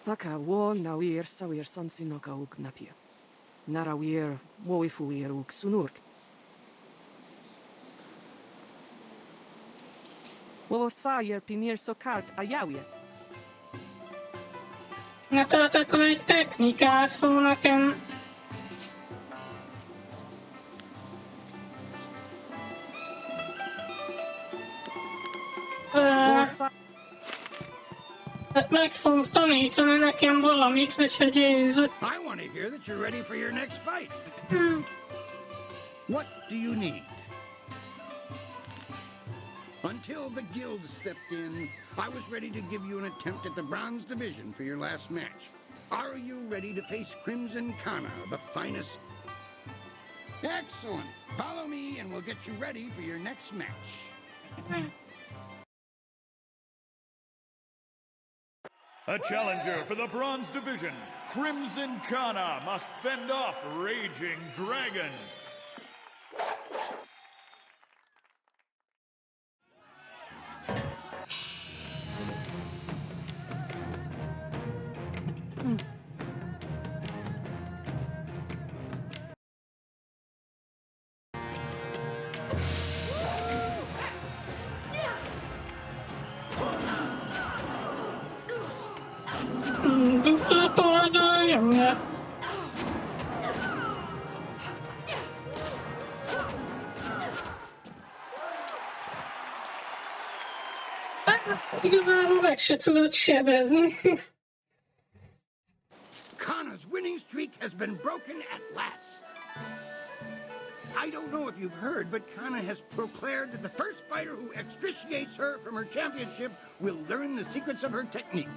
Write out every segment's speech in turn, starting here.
Paka wo nawir sawir sonsi noka uk napia. Narawir woifuir uk sunurk. Wo sajer pinir sokart ajawje. Na tehát akkor egy technikát szól nekem. Meg fogunk tanítani nekem valamit, hogyha győzök. I want to hear that you're ready for your next fight. What do you need? Until the guild stepped in, I was ready to give you an attempt at the bronze division for your last match. Are you ready to face Crimson Kana, the finest? Excellent. Follow me and we'll get you ready for your next match. A challenger for the bronze division, Crimson Kana must fend off Raging Dragon. Dupla oldalja. Igazából meg se tudod sebezni. Kana's winning streak has been broken at last. I don't know if you've heard, but Kana has proclaimed that the first fighter who extriciates her from her championship will learn the secrets of her technique.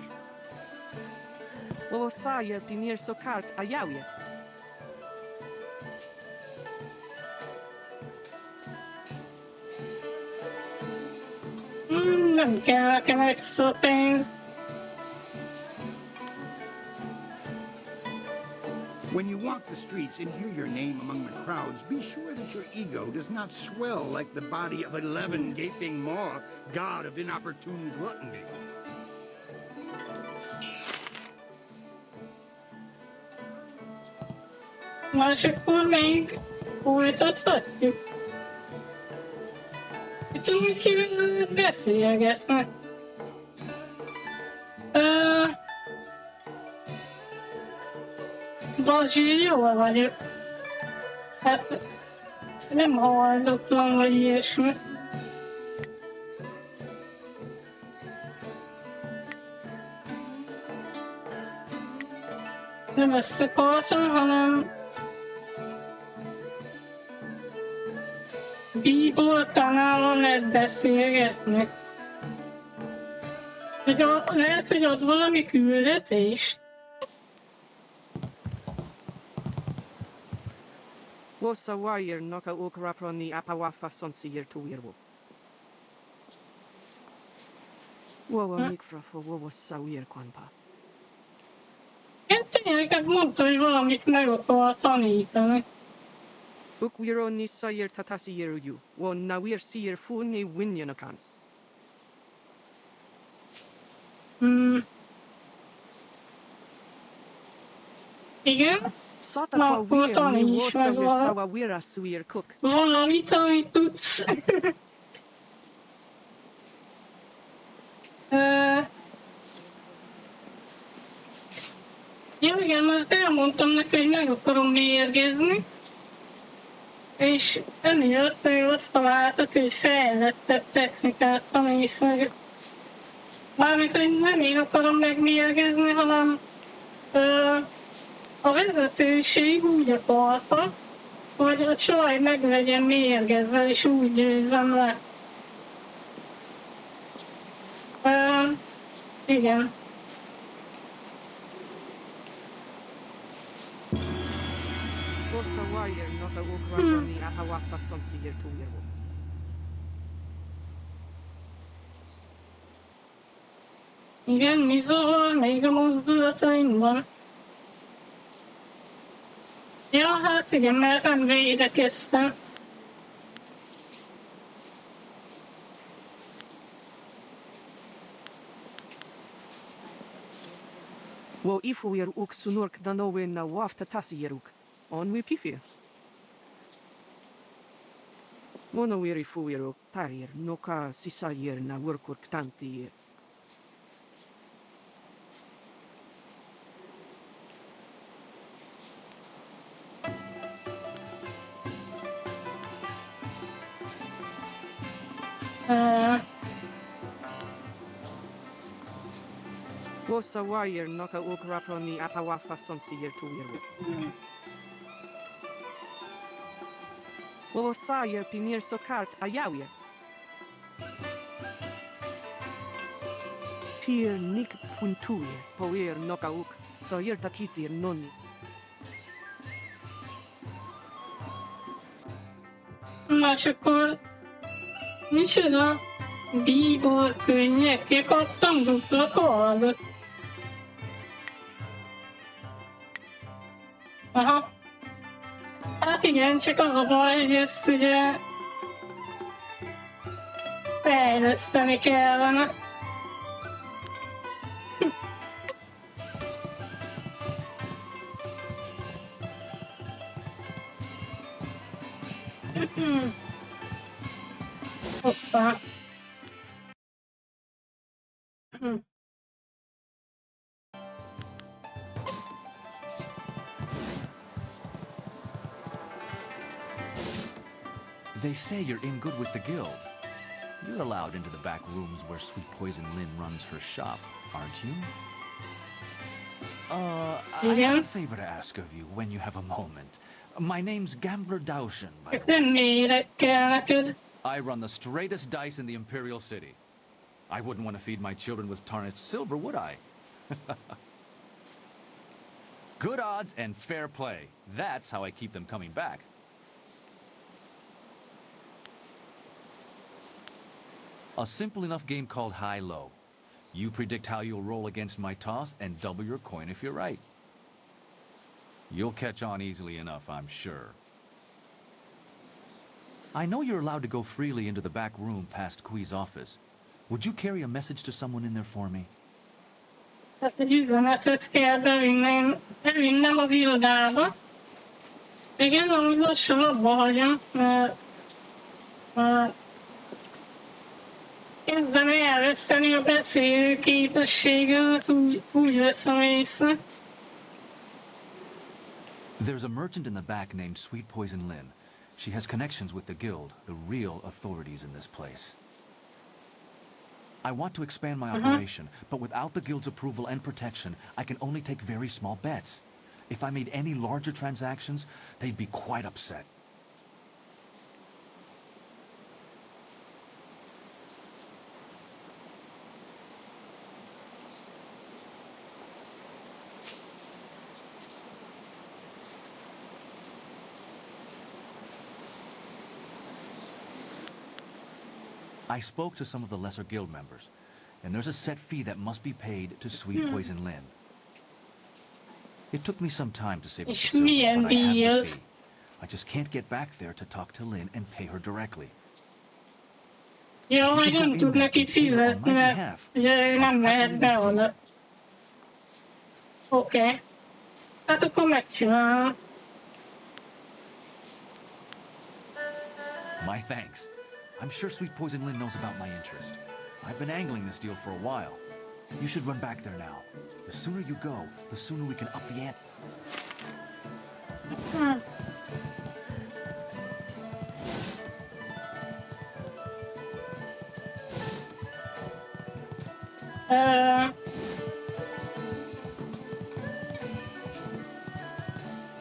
Wo sajer pinir sokart ajawje. Nem kell nekem extra pénz. When you walk the streets and hear your name among the crowds, be sure that your ego does not swell like the body of 11 gaping maw, god of inopportune gluttony. És akkor még folytathatjuk. Itt úgy kivel beszélgetnek. Bazsi, jól vagyok. Hát nem hallottam, vagy ilyesmi. Nem összekartam, hanem Bíból kanálon lehet beszélgetnek. Lehet, hogy ad valami küldetést? Wo sawajer noka uk raproni apawafa sonsi yer tuwirwo. Wo mikrofo wo sawajer kwanpa. Én tényleg mondta, hogy valamit meg akar tanítani. Ukwiro ni sayer tatasi yeruju. Wo nawir siyer fulni winyanakan. Igen? Sata akkor wir ni wo taníts meg sayer valamit. sawawira suyer cook. Valamit, amit tudsz. Ja igen, mert elmondtam neki, hogy meg akarom mérgezni. És emiatt ő azt találtak, hogy fejlettebb technikát tanít meg. Mármint, hogy nem én akarom megmérgezni, hanem a vezetőség úgy akarta, hogy a csaj meg legyen mérgezve, és úgy győzzem le. Igen. Wo sawajer noka uk raproni apawafa sonsi yer tuwirwo. Igen, mi zavar még a mozdulataimban? Ja, hát igen, mert nem védekeztem. Wo ifuir uk sunurk danowin na wafta tasieruk. On we pifir. Mono wiri fuiruk tarir noka sisayir na workurk tantir. Wosa wire noka uk raproni apawafa sonsir tuiru. Wosa pinir sokart ayawie. Tir nik puntuir poir noka uk soir takitir noni. Na, és akkor micsoda bíbor könnyek, kikaptam dupla kardot. Aha. Hát igen, csak az a baj, hogy ezt ugye fejleszteni kellene. Hoppá. They say you're in good with the guild. You're allowed into the back rooms where Sweet Poison Lynn runs her shop, aren't you? I have a favor to ask of you when you have a moment. My name's Gambler Daushin, by the way. Nem mérek kell neked. I run the straightest dice in the Imperial City. I wouldn't want to feed my children with tarnished silver, would I? Good odds and fair play. That's how I keep them coming back. A simple enough game called high-low. You predict how you'll roll against my toss and double your coin if you're right. You'll catch on easily enough, I'm sure. I know you're allowed to go freely into the back room past Qui's office. Would you carry a message to someone in there for me? Tehát egy üzenetet kell bevinnem az irodába. Igen, amúgy lassan abba hagyom, mert kezdem elveszteni a beszélő képességemet, úgy veszem észre. There's a merchant in the back named Sweet Poison Lynn. She has connections with the guild, the real authorities in this place. I want to expand my operation, but without the guild's approval and protection, I can only take very small bets. If I made any larger transactions, they'd be quite upset. I spoke to some of the lesser guild members, and there's a set fee that must be paid to Sweet Poison Lynn. It took me some time to save up the És silver, milyen but I have díj the ez? fee. I just can't get back there to talk to Lynn and pay her directly. Ja, hogy nem tud neki fizetni, mert ugye ő nem mehet be oda. Oké. Hát akkor megcsinálom. My thanks. I'm sure Sweet Poison Lynn knows about my interest. I've been angling this deal for a while. You should run back there now. The sooner you go, the sooner we can up the ante.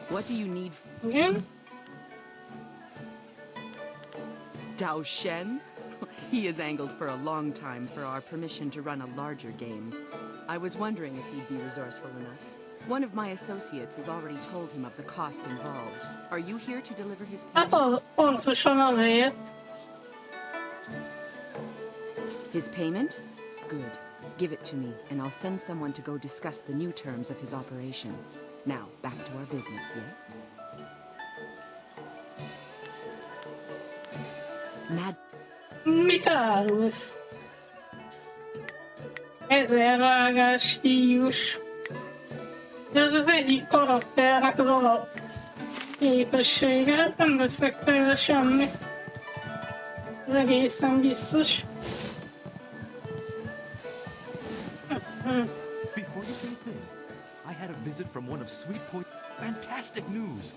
What do you need? Igen? Dao Shen? He has angled for a long time for our permission to run a larger game. I was wondering if he'd be resourceful enough. One of my associates has already told him of the cost involved. Are you here to deliver his Hát payment? az pontosan azért. His payment? Good. Give it to me, and I'll send someone to go discuss the new terms of his operation. Now, back to our business, yes? Mad... Mit árulsz? 1000 vágás stílus. Ez az egyik karakternek az alap képessége, nem veszek tőle semmit. Ez egészen biztos. Before you say a thing, I had a visit from one of Sweet Point. Fantastic news!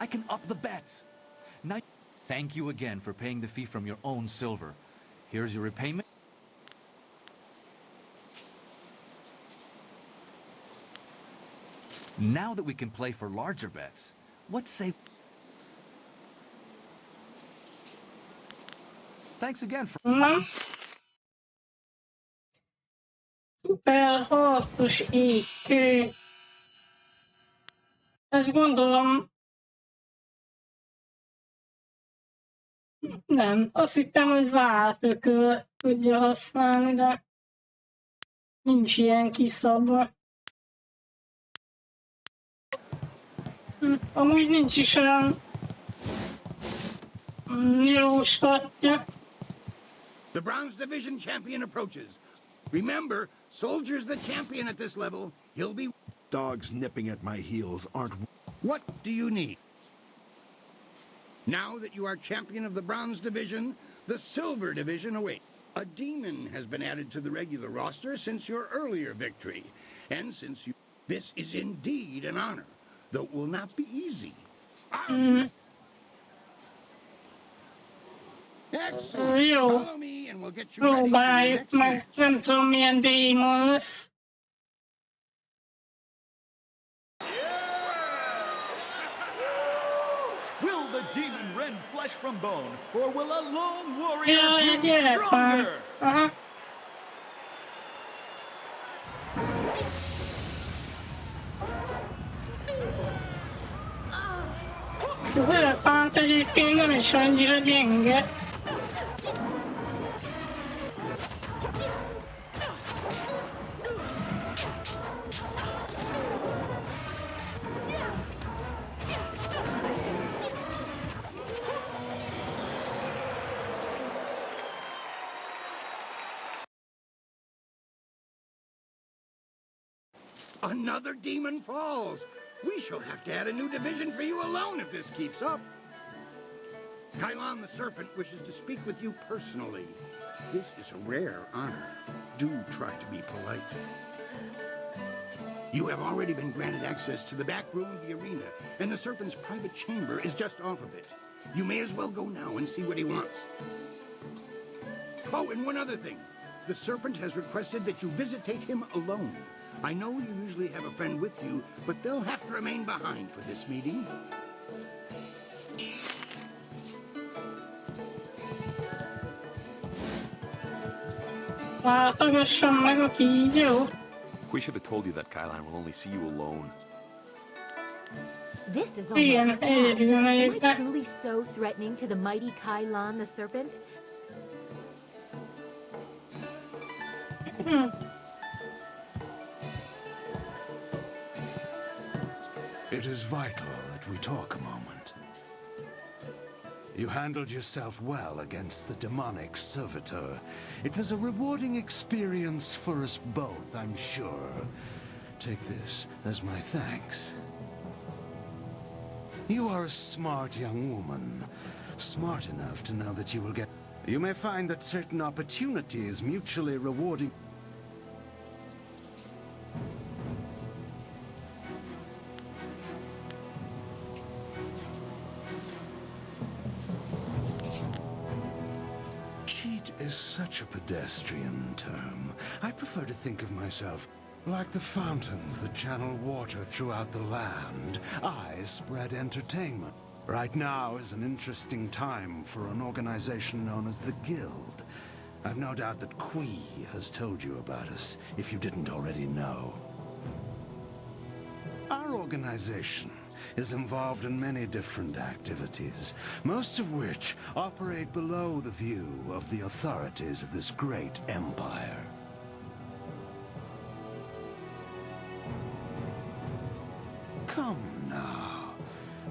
I can up the bets. Now, thank you again for paying the fee from your own silver. Here's your repayment. Now that we can play for larger bets, let's say... Thanks again for... Na. Szuper harcos ékkő. Ezt gondolom... Nem, azt hittem, hogy zárt ököl tudja használni, de nincs ilyen kiszabva. Amúgy nincs is olyan jó statja. The Bronze Division champion approaches. Remember, Soldier's the champion at this level. He'll be... Dogs nipping at my heels aren't... What do you need? Now that you are champion of the Bronze Division, the Silver Division awaits. A demon has been added to the regular roster since your earlier victory. And since you... This is indeed an honor, though it will not be easy. Excellent. Jó. Follow me and we'll get you ready for your Próbáljuk next meg, match. nem tudom milyen démon lesz. Will the demon rend flesh from bone, or will a lone warrior Jaj, prove gyere fel. stronger? Aha. Az elefánt egyébként nem is annyira gyenge. Another demon falls. We shall have to add a new division for you alone if this keeps up. Kylon the Serpent wishes to speak with you personally. This is a rare honor. Do try to be polite. You have already been granted access to the back room of the arena, and the Serpent's private chamber is just off of it. You may as well go now and see what he wants. Oh, and one other thing. The Serpent has requested that you visitate him alone. I know you usually have a friend with you, but they'll have to remain behind for this meeting. Látogassam meg a kígyó. We should have told you that Kylon will only see you alone. This is Igen, almost sad. érjön Am I egyébként. truly so threatening to the mighty Kylon the Serpent? It is vital that we talk a moment. You handled yourself well against the demonic servitor. It was a rewarding experience for us both, I'm sure. Take this as my thanks. You are a smart young woman. Smart enough to know that you will get... You may find that certain opportunities mutually rewarding... Cheat is such a pedestrian term. I prefer to think of myself like the fountains that channel water throughout the land. I spread entertainment. Right now is an interesting time for an organization known as the Guild. I've no doubt that Qui has told you about us, if you didn't already know. Our organization is involved in many different activities, most of which operate below the view of the authorities of this great empire. Come now,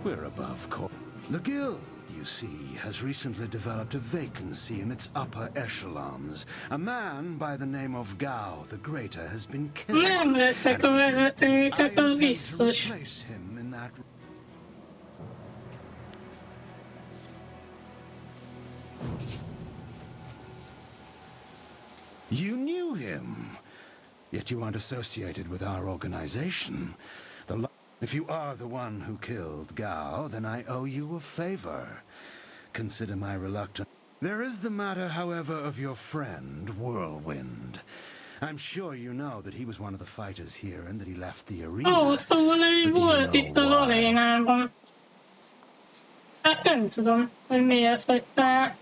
we're above court. The Guild you see, has recently developed a vacancy in its upper echelons. A man by the name of Gao the Greater has been killed. Nem leszek a vezető, csak az biztos. Replace him in that. You knew him, yet you aren't associated with our organization. If you are the one who killed Gao, then I owe you a favor. Consider my reluctance. There is the matter, however, of your friend, Whirlwind. I'm sure you know that he was one of the fighters here and that he left the arena. Ó, szóval ő volt itt az arénában. Hát nem tudom, hogy miért hagytál.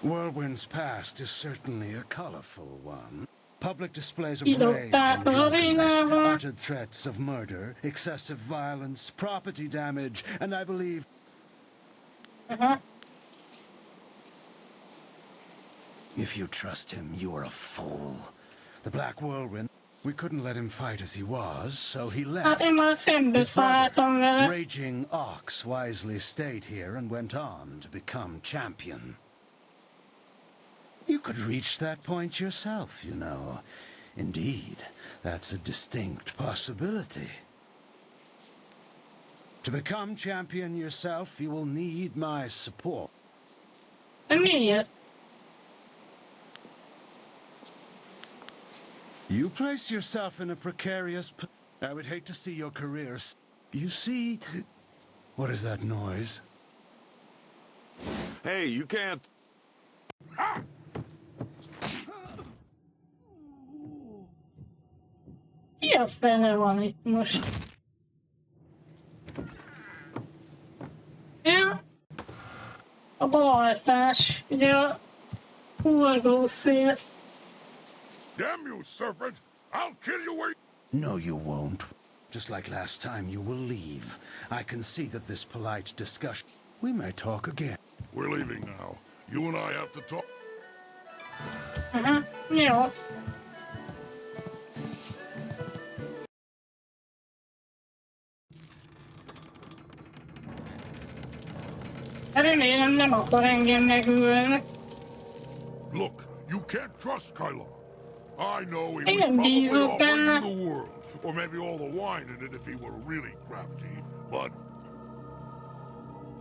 Whirlwind's past is certainly a colorful one. Public displays of rage Kidobták and az drunkenness, arénába. uttered threats of murder, excessive violence, property damage, and I believe... If you trust him, you are a fool. The Black Whirlwind, we couldn't let him fight as he was, so he Hát left. én már szembeszálltam vele. Raging Ox wisely stayed here and went on to become champion. You could reach that point yourself, you know. Indeed, that's a distinct possibility. To become champion yourself, you will need my support. De miért? You place yourself in a precarious I would hate to see your career You see... What is that noise? Hey, you can't... Mi a fene van itt most? Ja? A baltás, ugye a hurgó szél. Damn you, serpent! I'll kill you where... No, you won't. Just like last time, you will leave. I can see that this polite discussion... We may talk again. We're leaving now. You and I have to talk... Jó. Remélem nem akar engem megölni. Look, you can't trust Kylo. I know he Igen, would probably bízok offer benne. you the world, or maybe all the wine in it if he were really crafty, but...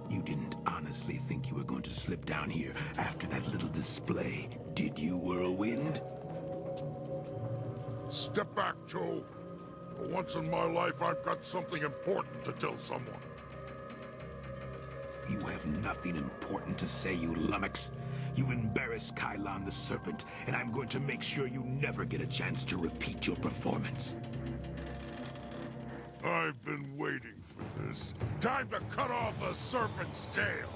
You didn't honestly think you were going to slip down here after that little display, did you, Whirlwind? Step back, Joe. For once in my life, I've got something important to tell someone. You have nothing important to say, you lummox. You've embarrassed Kylon the Serpent, and I'm going to make sure you never get a chance to repeat your performance. I've been waiting for this. Time to cut off the serpent's tail.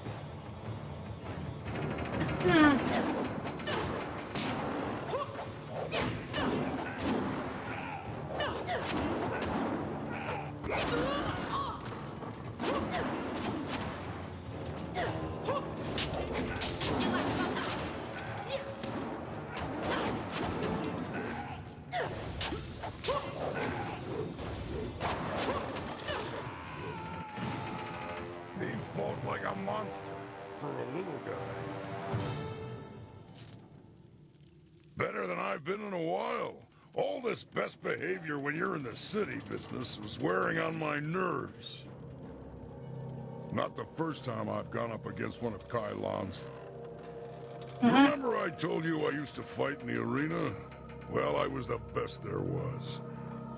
He fought like a monster for a little guy. Better than I've been in a while. All this best behavior when you're in the city business was wearing on my nerves. Not the first time I've gone up against one of Kylon's. Remember I told you I used to fight in the arena? Well, I was the best there was.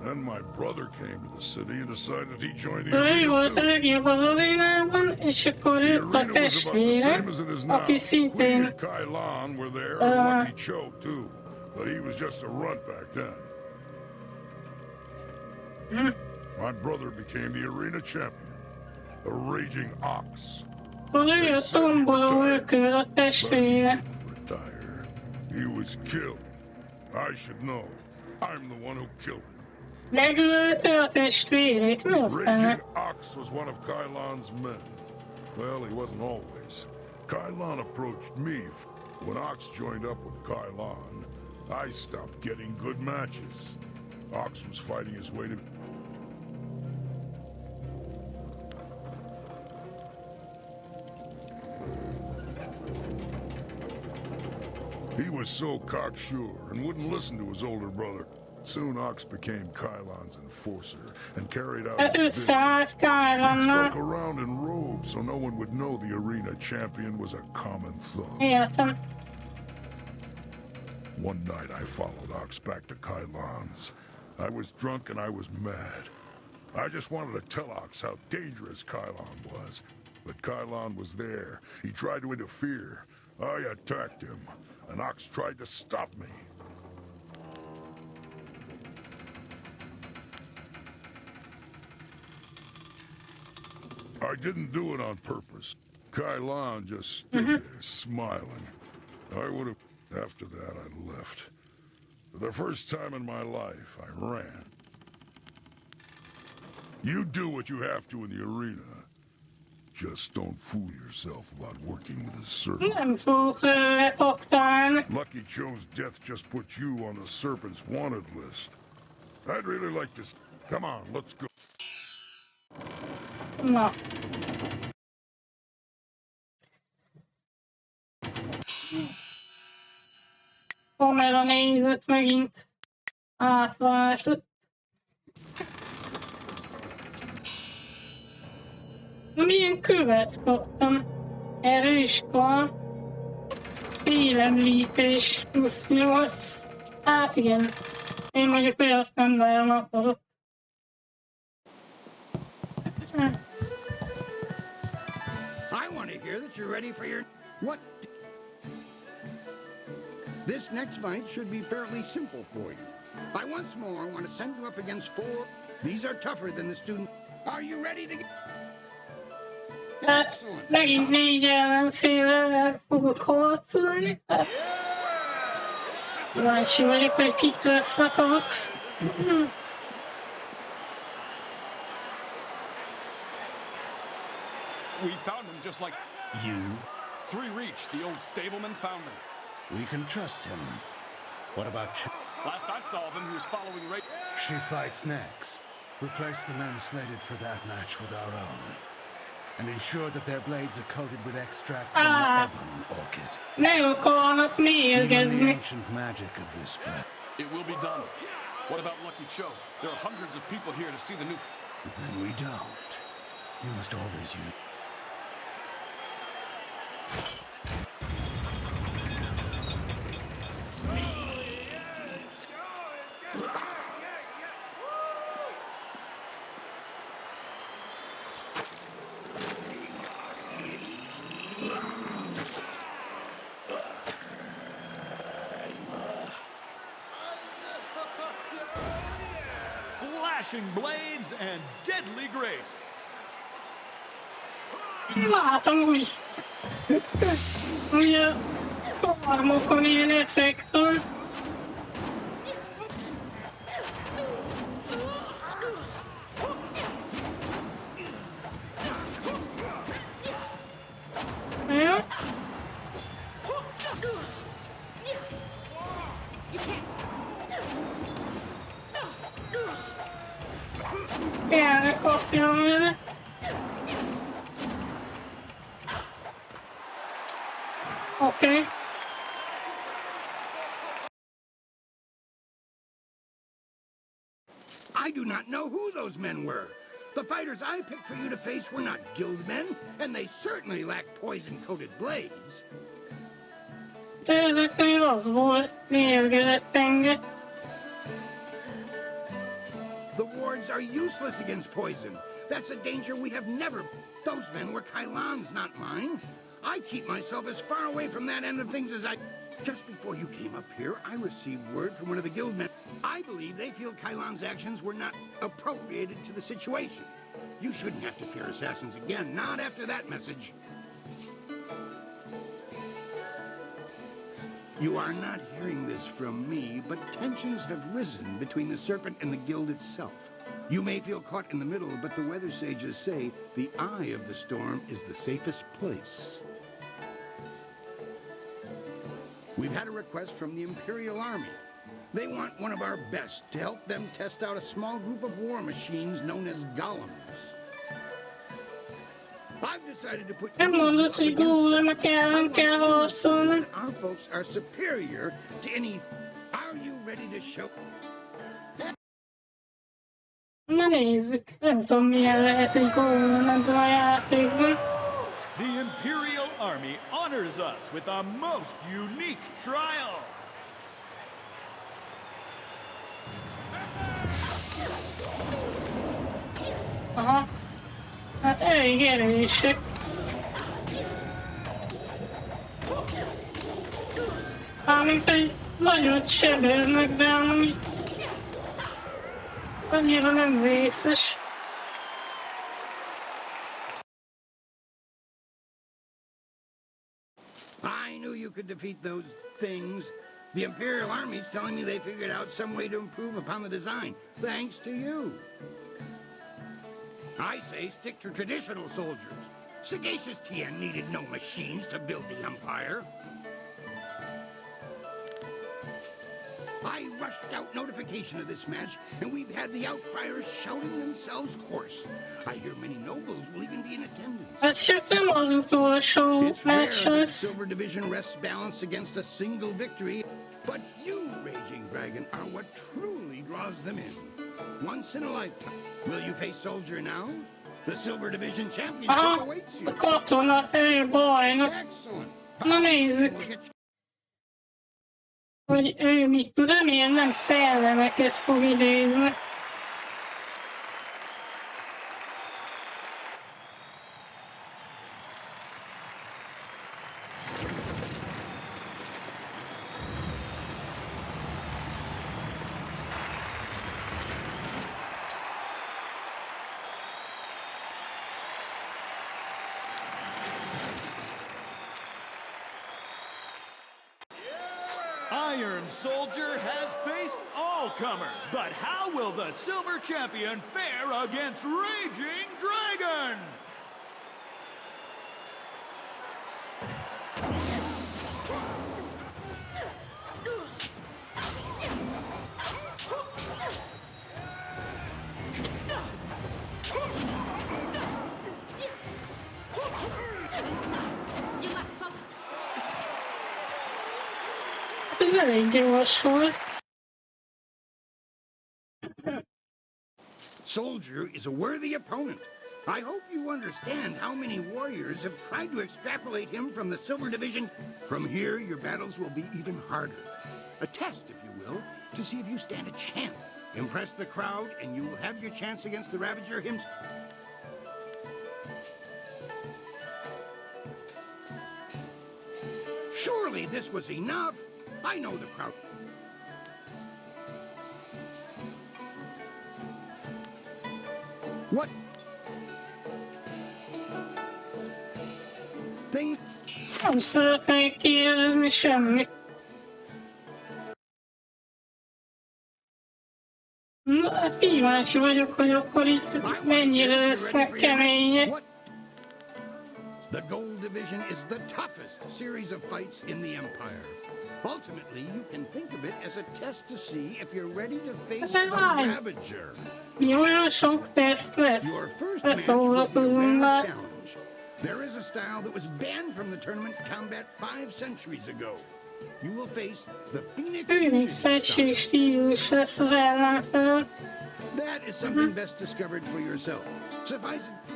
Then my brother came to the city and decided he joined the Ő arena volt a too. legjobb az arénában, és akkor The jött a arena was about the testvére, same as it is now. aki We szintén and Kylon were there, and Lucky Cho too. But he was just a runt back then. My brother became the arena champion. The Raging Ox. akkor ő a tomboló ökör a testvére. Retire. He was killed. I should know. I'm the one who killed him. Megölte a testvérét, mi a fene? Raging Ox was one of Kylon's men. Well, he wasn't always. Kylon approached me when Ox joined up with Kylon. I stopped getting good matches. Ox was fighting his way to... He was so cocksure and wouldn't listen to his older brother. Soon Ox became Kylon's enforcer and carried out his bidding. He'd skulk around in robes so no one would know the arena champion was a common thug. One night I followed Ox back to Kylon's. I was drunk and I was mad. I just wanted to tell Ox how dangerous Kylon was. But Kylon was there. He tried to interfere. I attacked him, and Ox tried to stop me. I didn't do it on purpose. Kylon just stood there, smiling. I would have... After that, I left. For the first time in my life, I ran. You do what you have to in the arena. Just don't fool yourself about working with a serpent. Lucky Joe's death just put you on the Serpent's wanted list. I'd really like to... Come on, let's go. Na. Kamera nézet megint átváltott. Milyen követ kaptam? Erőskar. Félemlítés plusz 8. Hát igen. Én mondjuk olyat nem nagyon akarok. I want to hear that you're ready for your... What? This next fight should be fairly simple for you. I once more want to send you up against 4. These are tougher than the student. Are you ready to... Hát megint 4 ellenféllel fogok harcolni. Kíváncsi vagyok, hogy kik lesznek azok. We found him just like... You? 3 Reach, the old stableman, found him. We can trust him. What about Last I saw of him, he was following Ray... She fights next. Replace the men slated for that match with our own. And ensure that their blades are coated with extract from the ebon orchid. Even the ancient magic of this blade. It will be done. What about Lucky Cho? There are hundreds of people here to see the new... Then we don't. You must always use... Flashing blades and deadly grace. Látom úgy. Ugye farmokon ilyen effektor. Ja. Erre kapjam vele. Okay. I do not know who those men were. The fighters I picked for you to face were not guild men, and they certainly lacked poison-coated blades. Ezek még az volt, mérgezett penge. The wards are useless against poison. That's a danger we have never... Those men were Kylon's, not mine. I keep myself as far away from that end of things as I... Just before you came up here, I received word from one of the guild men. I believe they feel Kylon's actions were not appropriated to the situation. You shouldn't have to fear assassins again, not after that message. You are not hearing this from me, but tensions have risen between the Serpent and the Guild itself. You may feel caught in the middle, but the weather sages say the eye of the storm is the safest place. We've had a request from the Imperial Army. They want one of our best to help them test out a small group of war machines known as golems. I've decided to put Nem mondod, hogy gólemek ellen kell harcolni. our folks are superior to any. Are you ready to show? Na nézzük, nem tudom milyen lehet egy gólem ebben a játékban. The Imperial Army honors us with a most unique trial. Aha. Hát elég erősek. Mármint egy nagyot sebeznek, de ami annyira nem vészes. I knew you could defeat those things. The Imperial Army's telling me they figured out some way to improve upon the design, thanks to you. I say stick to traditional soldiers. Sagacious Tien needed no machines to build the Empire. I rushed out notification of this match, and we've had the outcriers shouting themselves hoarse. I hear many nobles will even be in attendance. Ez csak nem az utolsó It's rare meccs that the lesz. Silver Division rests balanced against a single victory, but you, Raging Dragon, are what truly draws them in. Once in a lifetime. Will you face Soldier now? The Silver Division Championship Aha, awaits you. a katona, ő bajnok. Excellent. Na nézzük, hogy ő mit tud, remélem nem szellemeket fog idézni. Iron Soldier has faced all comers, but how will the Silver Champion fare against Raging Dragon? Ez elég gyors volt. Soldier is a worthy opponent. I hope you understand how many warriors have tried to extrapolate him from the Silver Division. From here, your battles will be even harder. A test, if you will, to see if you stand a chance. Impress the crowd, and you will have your chance against the Ravager himself. Surely this was enough. I know the crowd. What? Things? Nem szeretnék kérdezni semmit. Na, hát kíváncsi vagyok, hogy akkor itt mennyire lesznek kemények. The Gold Division is the toughest series of fights in the Empire. Ultimately, you can think of it as a test to see if you're ready to face the Ravager. Mi olyan sok teszt lesz? Your first Ezt match will be a szórakozunk rare már. challenge. There is a style that was banned from the tournament combat 5 centuries ago. You will face the Phoenix Phoenix egység stílus lesz az ellenfél. That is something best discovered for yourself. Suffice it.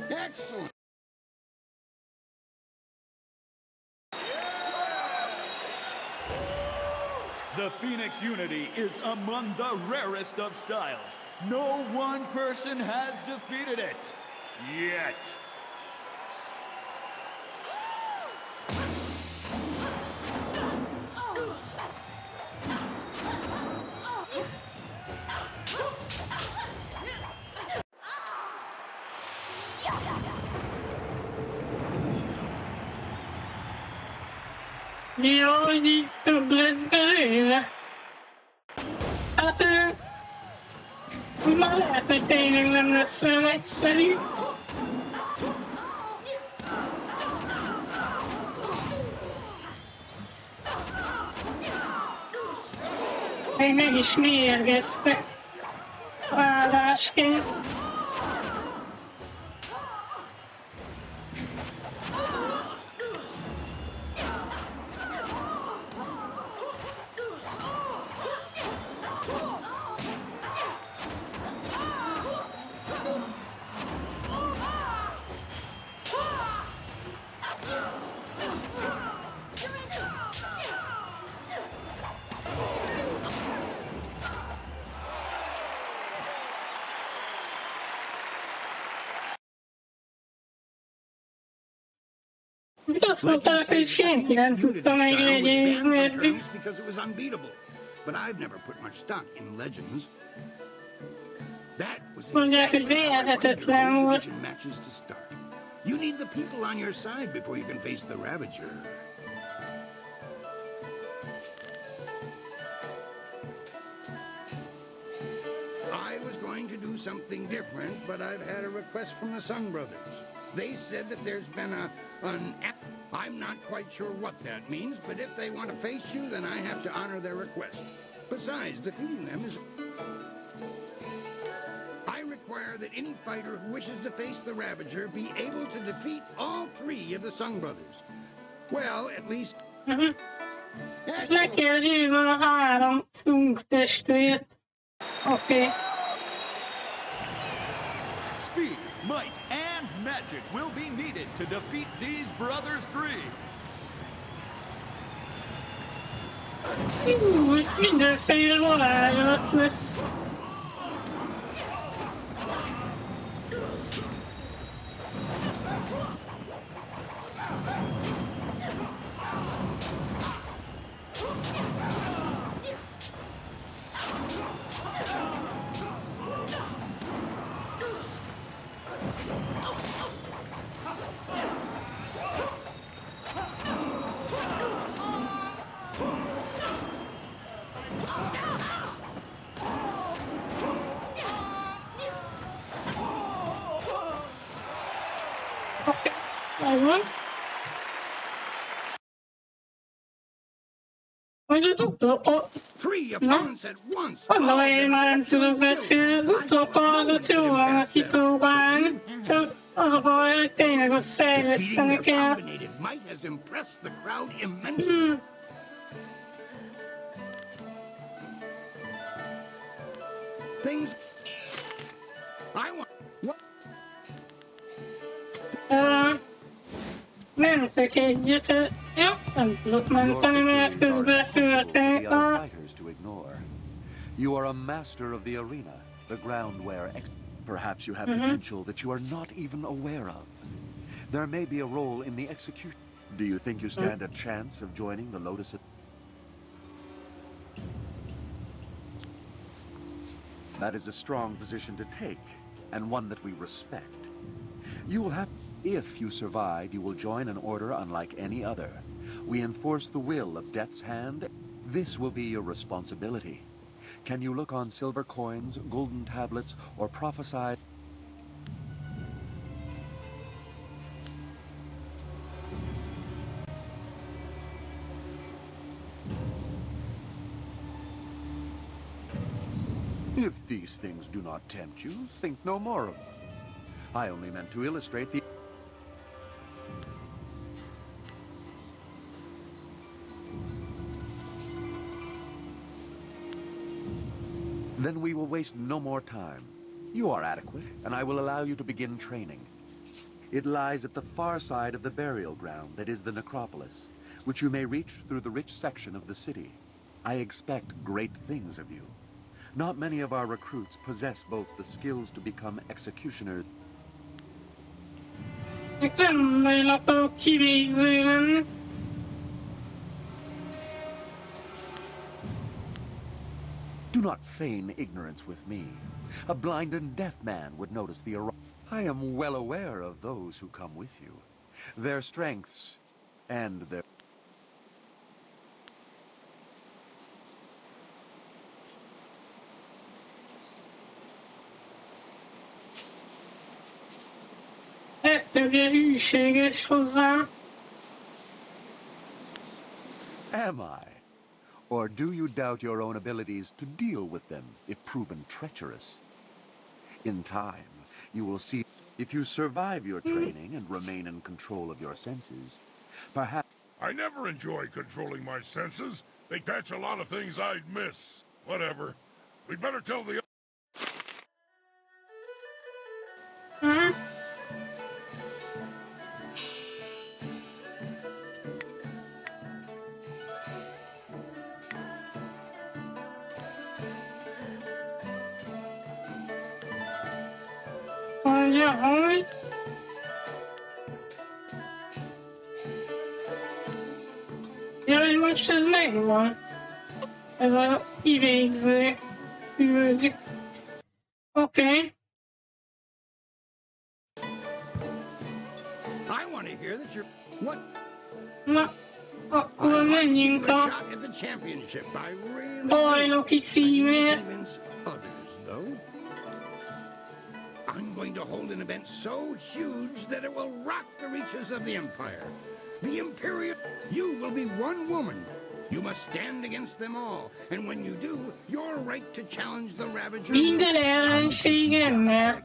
Excellent. The Phoenix Unity is among the rarest of styles. No one person has defeated it. Yet. Jó, hogy így több lesz belőle. Hát már lehet, hogy tényleg nem lesz olyan egyszerű. Még meg is mérgeztek áldásként. Azt mondták, hogy senki nem tudta megjegyezni eddig. Because it was unbeatable. But I've never put much stock in legends. That was Mondják, hogy verhetetlen volt. matches to start. You need the people on your side before you can face the Ravager. I was going to do something different, but I've had a request from the Sun Brothers. They said that there's been I'm not quite sure what that means, but if they want to face you, then I have to honor their request. Besides, defeating them is... I require that any fighter who wishes to face the Ravager be able to defeat all three of the Sun Brothers. Well, at least... És le kell győzni a 3 Funk testvért. Oké. Speed, might, and magic will be needed to defeat these brothers three. Mindenféle varázslat lesz. Megvan. Hogy a doktor... Mondom, én már nem tudok beszélni. A doktor hallgat jól van kipróbálni. Csak az a baj, hogy tényleg azt fejleszteni kell. Mentek egyet, jó, nem tudok menteni, mert közben föltenni a... You are a master of the arena, the ground where perhaps you have potential that you are not even aware of. There may be a role in the execution. Do you think you stand a chance of joining the Lotus? That is a strong position to take, and one that we respect. You will have... If you survive, you will join an order unlike any other. We enforce the will of Death's Hand. This will be your responsibility. Can you look on silver coins, golden tablets, or prophesy? If these things do not tempt you, think no more of them. I only meant to illustrate the... Then we will waste no more time. You are adequate, and I will allow you to begin training. It lies at the far side of the burial ground that is the necropolis, which you may reach through the rich section of the city. I expect great things of you. Not many of our recruits possess both the skills to become executioners. Do not feign ignorance with me. A blind and deaf man would notice the arrival. I am well aware of those who come with you, their strengths, and their... Am I? Or do you doubt your own abilities to deal with them if proven treacherous? In time, you will see if you survive your training and remain in control of your senses, perhaps... I never enjoy controlling my senses. They catch a lot of things I'd miss. Whatever. We'd better tell the... Hogy? Jaj, most ez megvan. Ez a kivégző üveg. Oké. I want to hear that you're... What? Na, akkor menjünk a Shot at the championship. I really bajnoki címért. convince others, though. I'm going to hold an event so huge that it will rock the reaches of the Empire. The Imperial... You will be one woman. You must stand against them all. And when you do, you're right to challenge the Ravager. Minden ellenségemmel.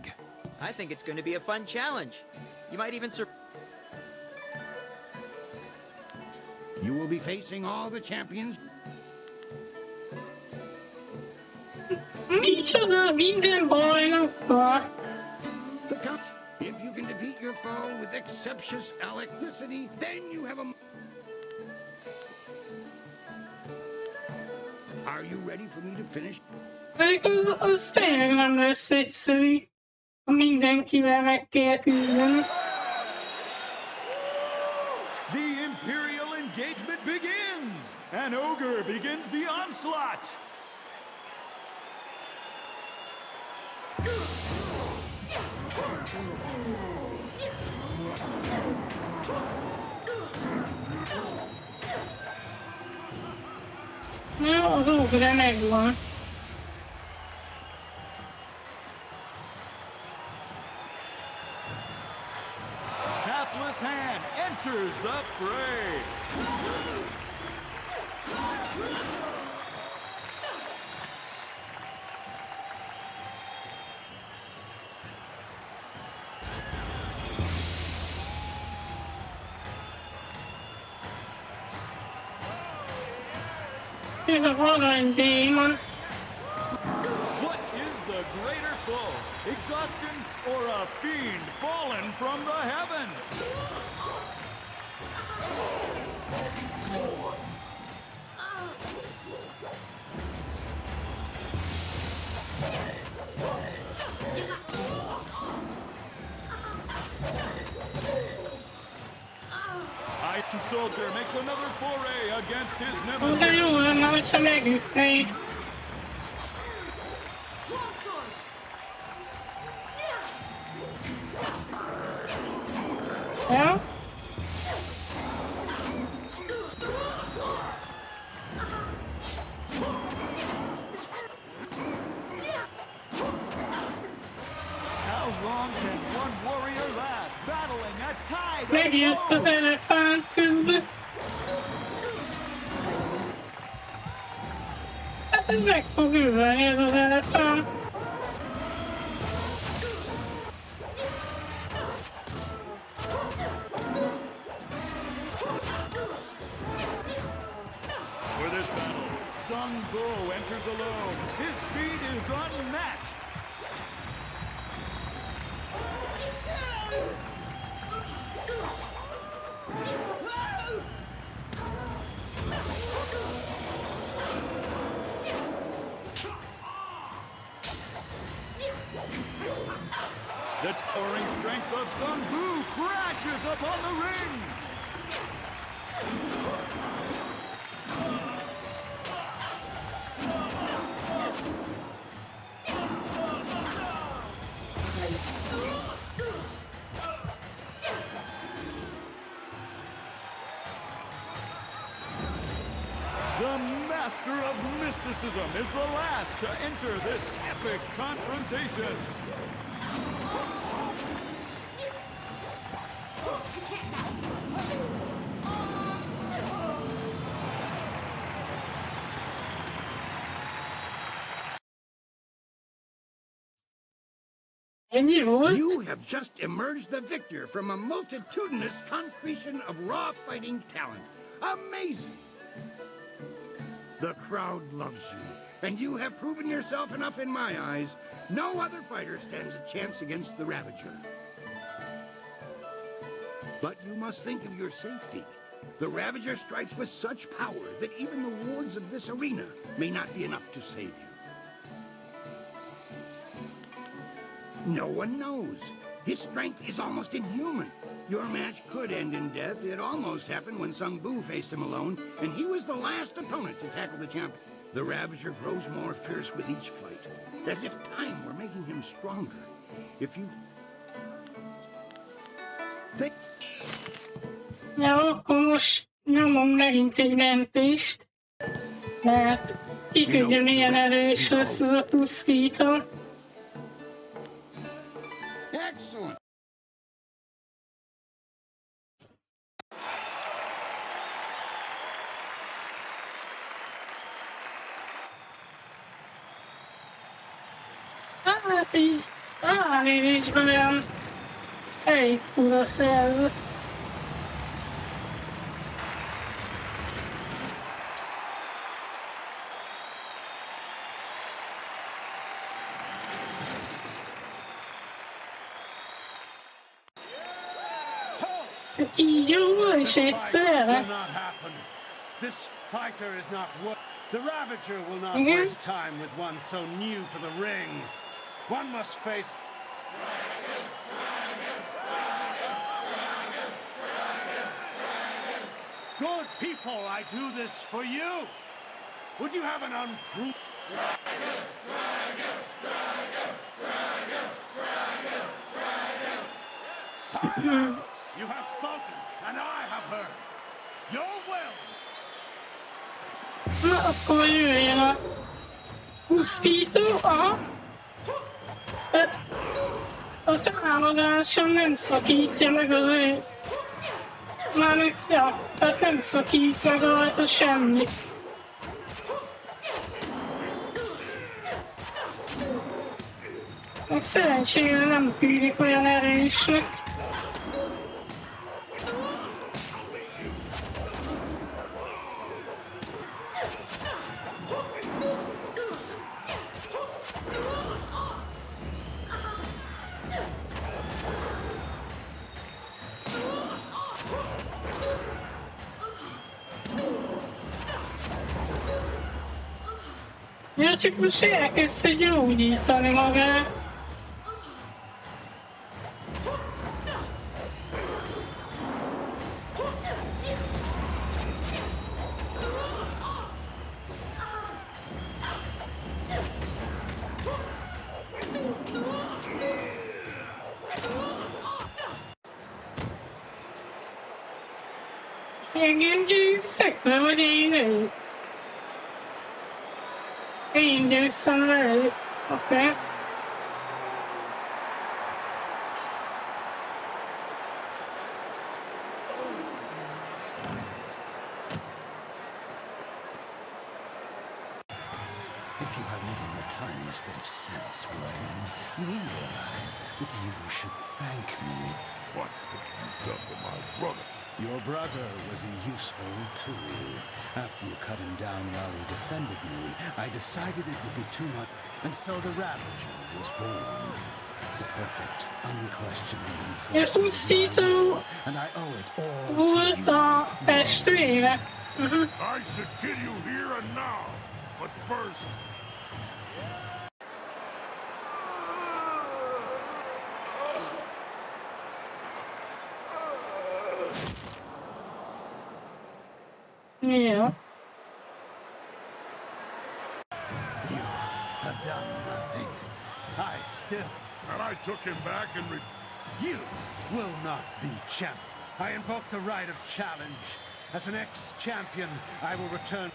I think it's going to be a fun challenge. You might even You will be facing all the champions. Micsoda, minden bajnokkal. If you can defeat your foe with exceptious electricity, then you have a... Are you ready for me to finish? Az tényleg nem lesz egyszerű. Mindenkivel meg kell küzdeni. The Imperial engagement begins! An ogre begins the onslaught! Na, az ogre megvan. Hapless Hand enters the fray! Ez a varanydémon. What is the greater foe? Exhaustion or a fiend fallen from the heavens? Iron Soldier makes another foray against his nemesis. De jó lenne, hogyha megütnék. Ja? How long can one warrior last, battling a tide Megjött az elefánt közben. Hát ez meg fog üvölni, ez az elefánt. For this battle, Sun Bu enters alone. His speed is unmatched. The towering strength of Sun Bu crashes upon the ring. The Master of Mysticism is the last to enter this epic confrontation. You have just emerged the victor from a multitudinous concretion of raw fighting talent. Amazing! The crowd loves you, and you have proven yourself enough in my eyes. No other fighter stands a chance against the Ravager. But you must think of your safety. The Ravager strikes with such power that even the wards of this arena may not be enough to save you. No one knows. His strength is almost inhuman. Your match could end in death. It almost happened when Sung Bu faced him alone, and he was the last opponent to tackle the champion. The Ravager grows more fierce with each fight, as if time were making him stronger. If you think... Ja, akkor most nyomom megint egy mentést, mert ki tudja, milyen erős lesz ez a pusztító. Excellent. Hát így, állítésben olyan elég fura szerv. Így jó is egyszerre. This fighter is not what the Ravager will not waste time with one so new to the ring. One must face Good people, I do this for you. Would you have an untrue Sire, you have spoken, and I have heard. Your will. Na, akkor jöjjön a pusztító, aha. Tehát a támadásom nem szakítja meg az ő... Mármint, ja, tehát nem szakít meg rajta semmi. Meg szerencsére nem tűnik olyan erősnek. Ja, csak most elkezdte gyógyítani magát. Engem győztek le, vagy én őt? Én győztem le őt. Oké. If you have even the tiniest bit of sense, Whirlwind, you'll realize that you should thank me. What have you done to my brother? Your brother was a useful tool. After you cut him down while he defended me, I decided it would be too much, and so the Ravager was born. The perfect, unquestioning enforcer, and I owe it all to you. I should get you here and now, but first... Yeah. You have done nothing. I still... And I took him back and You will not be champ. I invoke the right of challenge. As an ex-champion, I will return...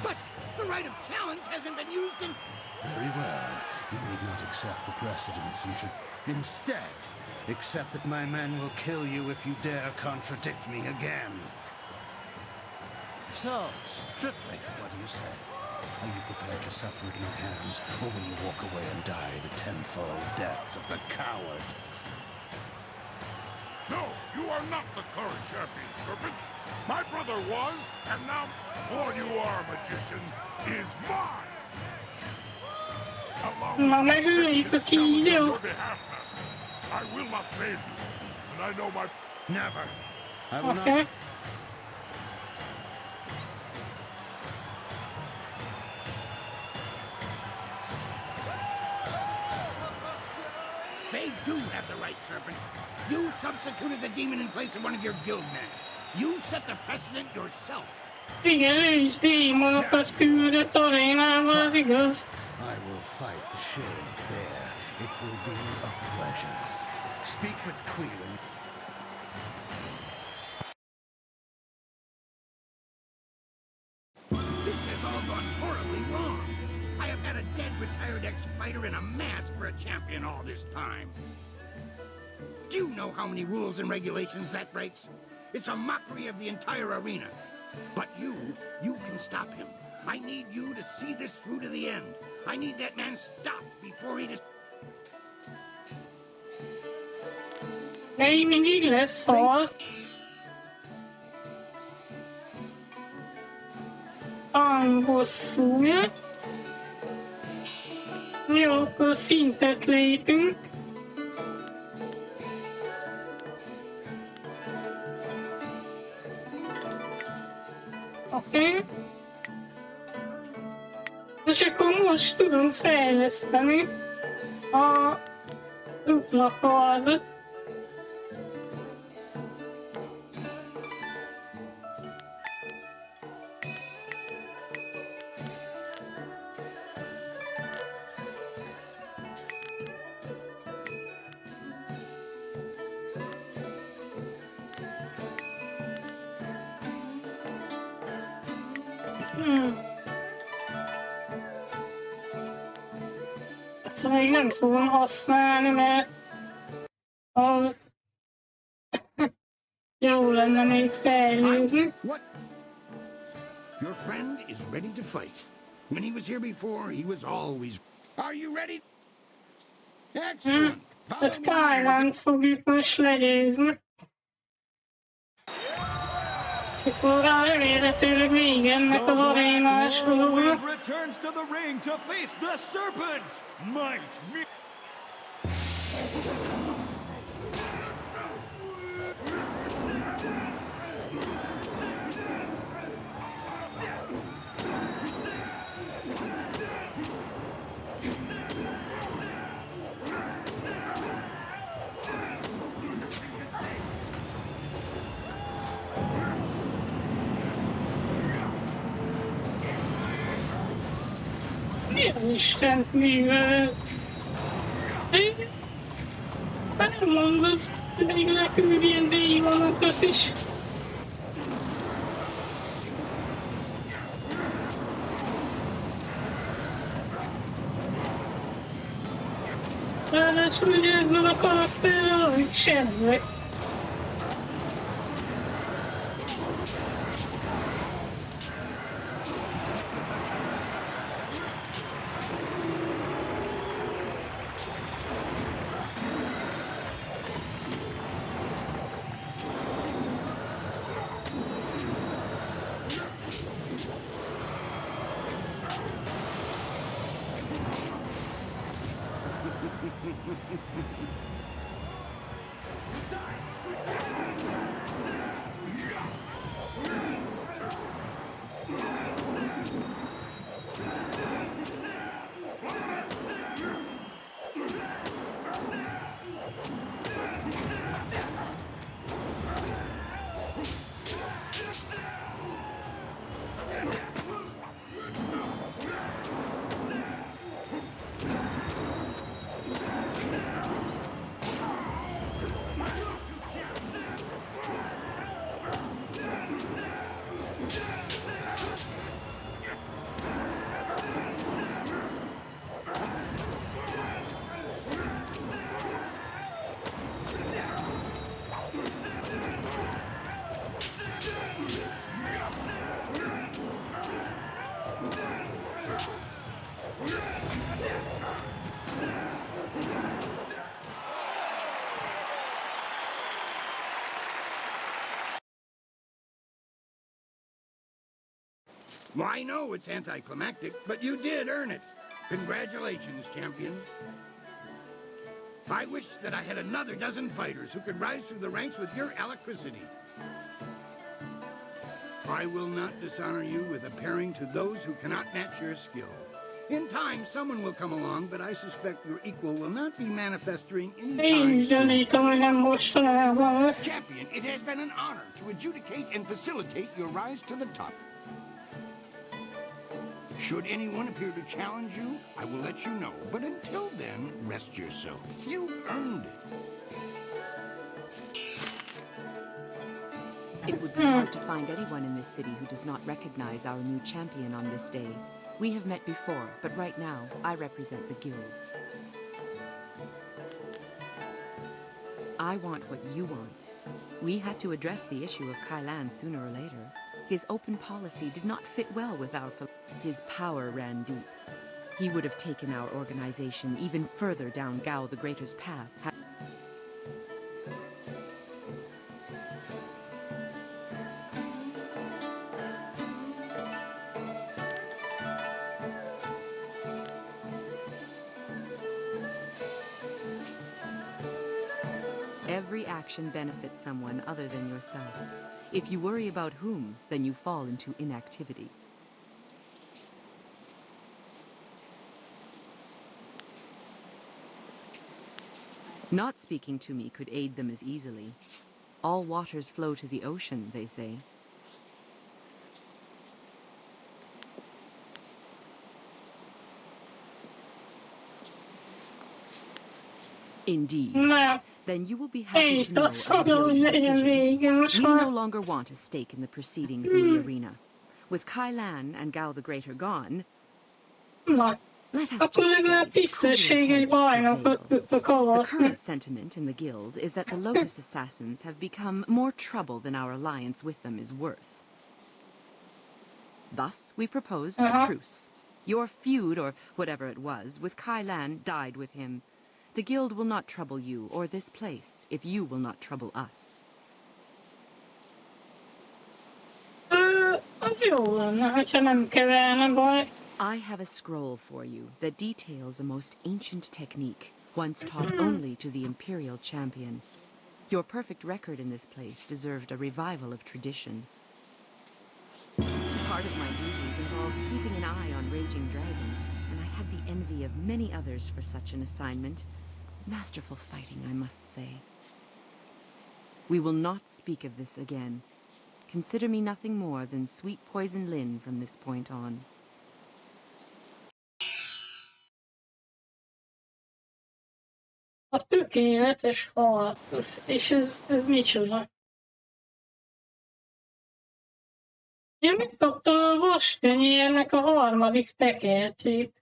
But the right of challenge hasn't been used in... Very well. You need not accept the precedence and should... Instead, accept that my men will kill you if you dare contradict me again. So, Stripling, what do you say? Are you prepared to suffer at my hands, or will you walk away and die the tenfold deaths of the coward? No, you are not the current champion, Serpent. My brother was, and now all you are, magician, is mine. Allow me Na to accept megöljük a this challenge on kígyót. your behalf, Master. I will not fail you, and I know my... Never. I will Okay. not. They do have the right, Serpent. You substituted the demon in place of one of your guild men. You set the precedent yourself. Igen, ő is démonokat küldött arénába, az igaz. I will fight the shaved bear. It will be a pleasure. Speak with Queen. This has all gone horribly wrong. I have had a dead retired ex-fighter in a mask for a champion all this time. Do you know how many rules and regulations that breaks? It's a mockery of the entire arena. But you can stop him. I need you to see this through to the end. I need that man stopped before he just... Még mindig lesz harc. Hosszúja. Jó, akkor szintet lépünk. Oké. És akkor most tudom fejleszteni a dupla kardot. Ezt még nem fogom használni, mert az jó lenne még fejlődni. What? Your friend is ready to fight. When he was here before, he was always... Are you ready? Excellent. Tehát Kylant fogjuk most legyőzni. Akkor remélhetőleg vége ennek az arénás dolognak. Returns to the ring to face the Serpent. Might me. Milyen Istent művel? Nem mondod, még leküld ilyen démonokat is. Ráadásul ugye ezzel a karakterrel, hogy sebzek. Well, I know it's anticlimactic, but you did earn it. Congratulations, champion. I wish that I had another dozen fighters who could rise through the ranks with your alacrity. I will not dishonor you with appearing to those who cannot match your skill. In time, someone will come along, but I suspect your equal will not be manifesting anytime soon. Champion, it has been an honor to adjudicate and facilitate your rise to the top. Should anyone appear to challenge you, I will let you know. But until then, rest yourself. You've earned it. It would be hard to find anyone in this city who does not recognize our new champion on this day. We have met before, but right now, I represent the guild. I want what you want. We had to address the issue of Kailan sooner or later. His open policy did not fit well with our his power ran deep. He would have taken our organization even further down Gao the Greater's path. Every action benefits someone other than yourself. If you worry about whom, then you fall into inactivity. Not speaking to me could aid them as easily. All waters flow to the ocean, they say. Indeed. Then you will be happy to know of the guild's decision. We no longer want a stake in the proceedings in the arena. With Kailan and Gao the Greater gone, let us just say the current sentiment in the guild is that the Lotus Assassins have become more trouble than our alliance with them is worth. Thus, we propose a truce. Your feud, or whatever it was, with Kailan died with him. The guild will not trouble you or this place if you will not trouble us. I have a scroll for you that details a most ancient technique, once taught only to the Imperial champion. Your perfect record in this place deserved a revival of tradition. Part of my duties involved keeping an eye on Raging Dragon, and I had the envy of many others for such an assignment. Masterful fighting, I must say. We will not speak of this again. Consider me nothing more than Sweet Poison Lin from this point on. A tökéletes harcos, és ez micsoda? Én megkaptam a vaskenyérnek a harmadik tekercsét.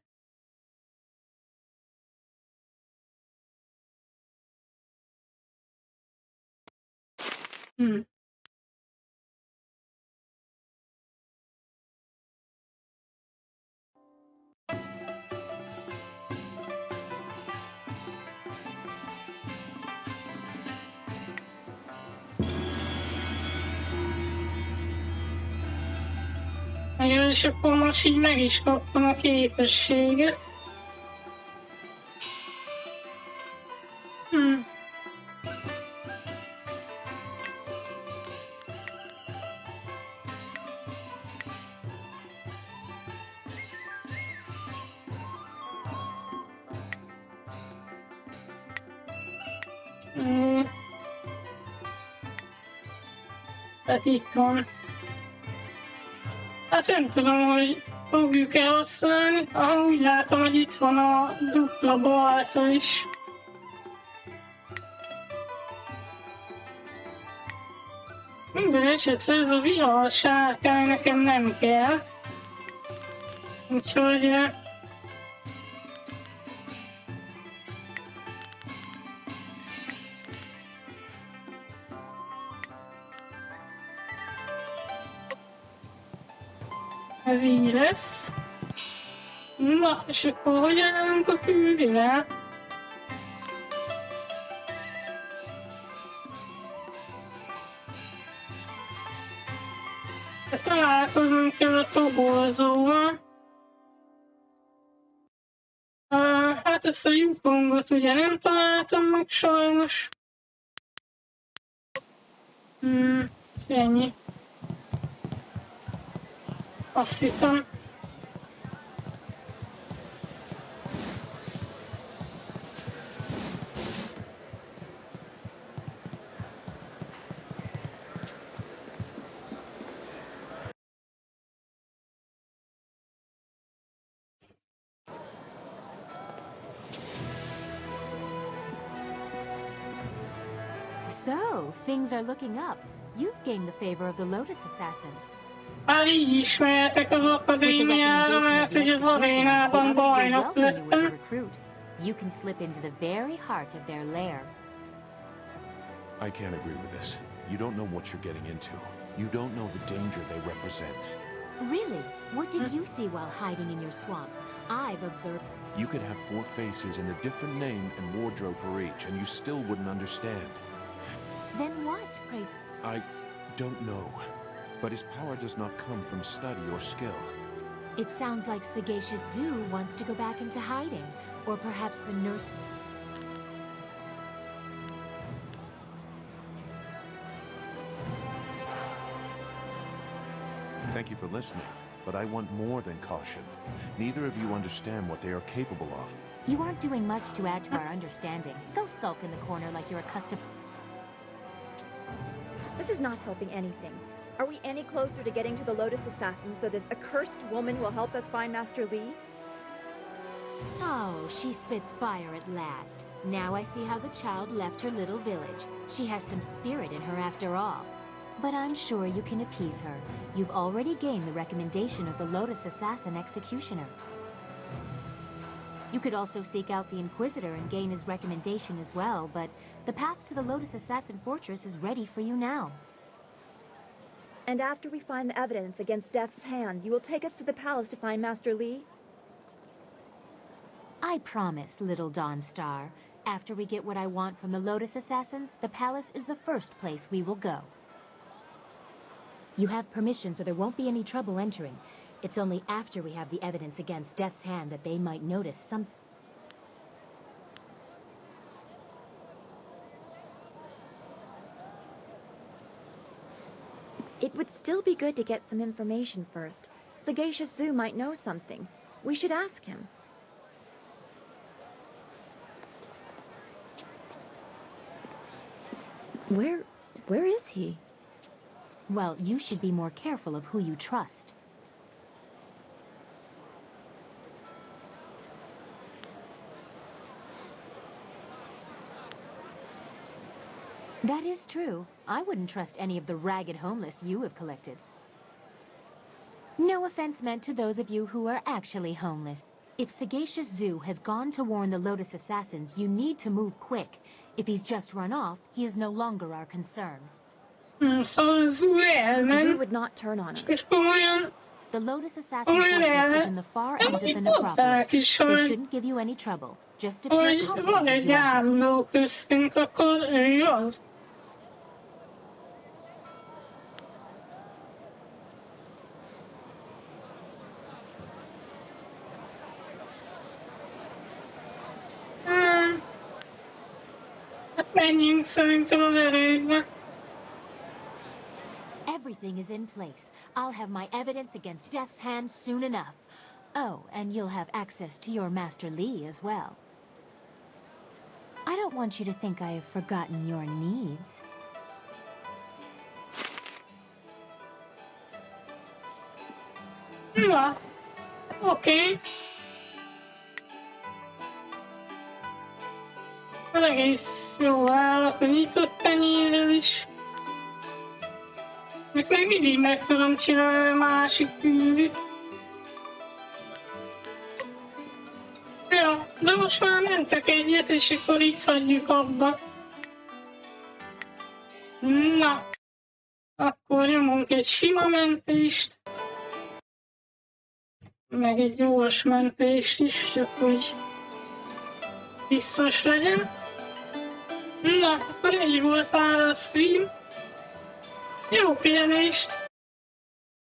És akkor most így meg is kaptam a képességet. Tehát itt van. Hát nem tudom, hogy fogjuk elhasználni. Úgy látom, hogy itt van a dupla balta is. Minden esetre ez a vihar sárkány nekem nem kell. Úgyhogy... ez így lesz. Na, és akkor hogy állunk a küldivel? Találkozunk kell a toborzóval. Hát ezt a Yukongot ugye nem találtam meg sajnos. Ennyi. Azt hiszem. So, things are looking up. You've gained the favor of the Lotus Assassins. Már így ismertek az akadémiára, mert hogy az arénában bajnok lettem. You can slip into the very heart of their lair. I can't agree with this. You don't know what you're getting into. You don't know the danger they represent. Really? What did you see while hiding in your swamp? I've observed... You could have 4 faces and a different name and wardrobe for each, and you still wouldn't understand. Then what, pray? I don't know. But his power does not come from study or skill. It sounds like Sagacious Zoo wants to go back into hiding. Or perhaps the nurse... Thank you for listening, but I want more than caution. Neither of you understand what they are capable of. You aren't doing much to add to our understanding. Go sulk in the corner like you're accustomed... This is not helping anything. Are we any closer to getting to the Lotus Assassins so this accursed woman will help us find Master Li? Oh, she spits fire at last. Now I see how the child left her little village. She has some spirit in her after all. But I'm sure you can appease her. You've already gained the recommendation of the Lotus Assassin Executioner. You could also seek out the Inquisitor and gain his recommendation as well, but the path to the Lotus Assassin Fortress is ready for you now. And after we find the evidence against Death's Hand, you will take us to the palace to find Master Li? I promise, little Dawnstar. After we get what I want from the Lotus Assassins, the palace is the first place we will go. You have permission, so there won't be any trouble entering. It's only after we have the evidence against Death's Hand that they might notice some... It would still be good to get some information first. Sagacious Zoo might know something. We should ask him. Where is he? Well, you should be more careful of who you trust. That is true. I wouldn't trust any of the ragged homeless you have collected. No offense meant to those of you who are actually homeless. If Sagacious Zoo has gone to warn the Lotus Assassins, you need to move quick. If he's just run off, he is no longer our concern. So Zoo would not turn on us. The Lotus Assassin Fortress is in the far end of the necropolis. They shouldn't give you any trouble. Just appear confident as you enter. Menjünk szerintem az erődbe. Everything is in place. I'll have my evidence against Death's Hand soon enough. Oh, and you'll have access to your Master Li as well. I don't want you to think I have forgotten your needs. Na, oké. Az egész jó állapot, nyitott tenyérrel is. Még mindig meg tudom csinálni a másik küldit. Ja, de most már mentek egyet, és akkor itt hagyjuk abba. Na, akkor nyomunk egy sima mentést. Meg egy gyors mentést is, csak hogy biztos legyen. Na, akkor így volt már a stream. Jó pihenést!